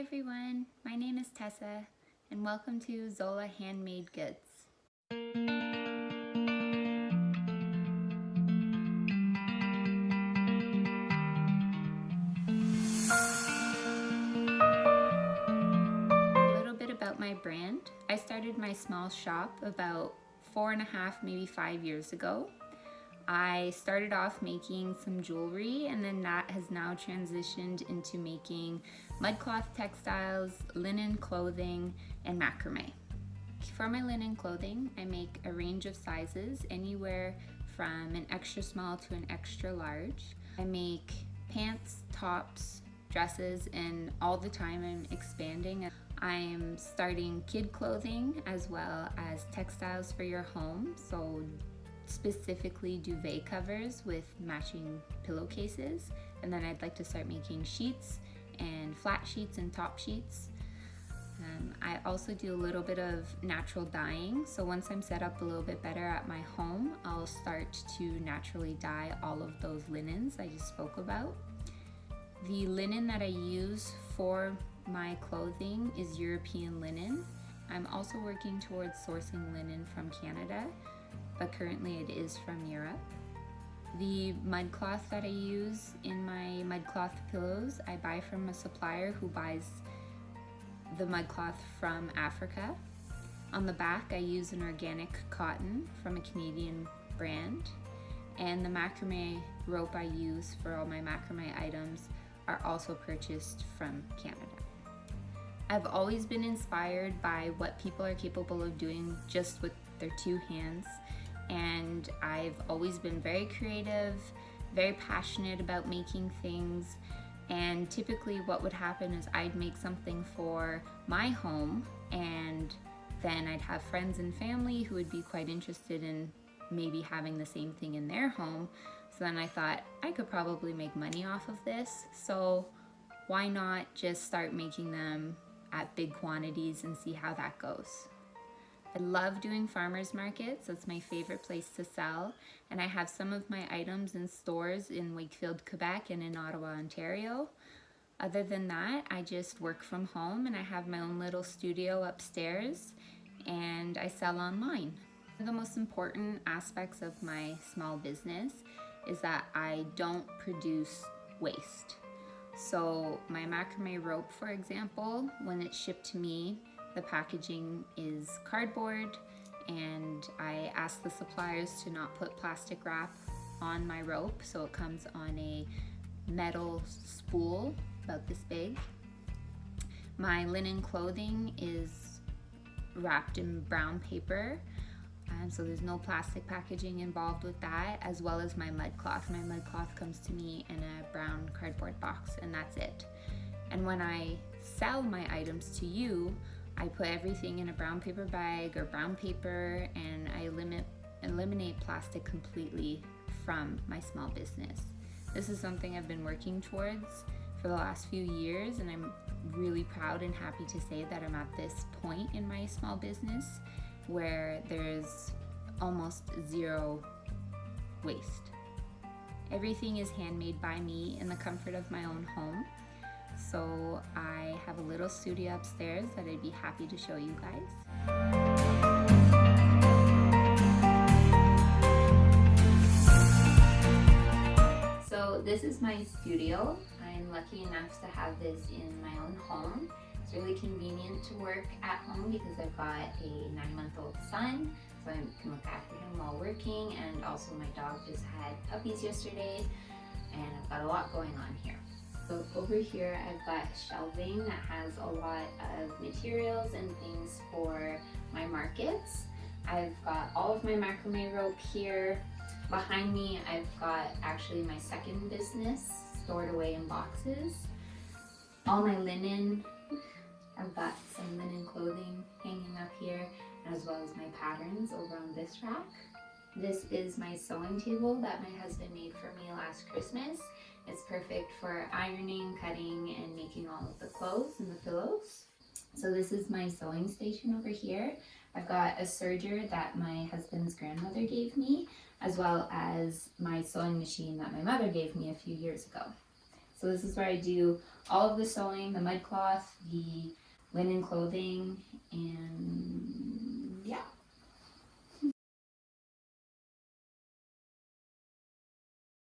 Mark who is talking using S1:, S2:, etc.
S1: everyone, my name is Tessa and welcome to Zola Handmade Goods. A little bit about my brand. I started my small shop about 4.5, maybe 5 years ago. I started off making some jewelry, and then that has now transitioned into making mudcloth textiles, linen clothing, and macrame. For my linen clothing, I make a range of sizes, anywhere from an extra small to an extra large. I make pants, tops, dresses, and all the time I'm expanding. I'm starting kid clothing as well as textiles for your home, so specifically duvet covers with matching pillowcases, and then I'd like to start making sheets and flat sheets and top sheets. I also do a little bit of natural dyeing, so once I'm set up a little bit better at my home, I'll start to naturally dye all of those linens I just spoke about. The linen that I use for my clothing is European linen. I'm also working towards sourcing linen from Canada, but currently it is from Europe. The mudcloth that I use in my mudcloth pillows, I buy from a supplier who buys the mudcloth from Africa. On the back, I use an organic cotton from a Canadian brand, and the macrame rope I use for all my macrame items are also purchased from Canada. I've always been inspired by what people are capable of doing just with their two hands. And I've always been very creative, very passionate about making things. And typically what would happen is I'd make something for my home, and then I'd have friends and family who would be quite interested in maybe having the same thing in their home. So then I thought I could probably make money off of this. So why not just start making them at big quantities and see how that goes. I love doing farmers markets. That's my favorite place to sell, and I have some of my items in stores in Wakefield, Quebec, and in Ottawa, Ontario. Other than that, I just work from home, and I have my own little studio upstairs, and I sell online. One of the most important aspects of my small business is that I don't produce waste. So my macrame rope, for example, when it's shipped to me, the packaging is cardboard, and I ask the suppliers to not put plastic wrap on my rope, so it comes on a metal spool about this big. My linen clothing is wrapped in brown paper, so there's no plastic packaging involved with that, as well as my mudcloth. My mudcloth comes to me in a brown cardboard box, and that's it. And when I sell my items to you, I put everything in a brown paper bag or brown paper, and I eliminate plastic completely from my small business. This is something I've been working towards for the last few years, and I'm really proud and happy to say that I'm at this point in my small business where there's almost zero waste. Everything is handmade by me in the comfort of my own home. So I have a little studio upstairs that I'd be happy to show you guys. So this is my studio. I'm lucky enough to have this in my own home. It's really convenient to work at home because I've got a 9-month-old son, so I can look after him while working, and also my dog just had puppies yesterday, and I've got a lot going on here. So over here I've got shelving that has a lot of materials and things for my markets. I've got all of my macrame rope here. Behind me I've got actually my second business stored away in boxes. All my linen, I've got some linen clothing hanging up here, as well as my patterns over on this rack. This is my sewing table that my husband made for me last Christmas. It's perfect for ironing, cutting, and making all of the clothes and the pillows. So this is my sewing station over here. I've got a serger that my husband's grandmother gave me, as well as my sewing machine that my mother gave me a few years ago. So this is where I do all of the sewing, the mud cloth, the linen clothing, and